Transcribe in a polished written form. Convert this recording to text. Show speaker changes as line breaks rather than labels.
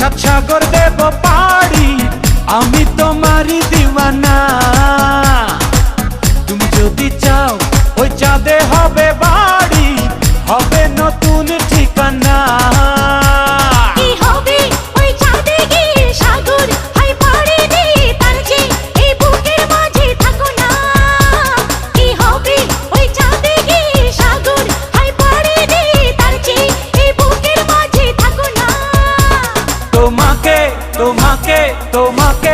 সাত সাগর দেব পাড়ি, আমি তোমারই দিওয়ানা। তুমি যদি চাও ওই চাঁদে হবে বাড়ি, হবে নতুন ঠিকানা। তোমাকে তোমাকে তোমাকে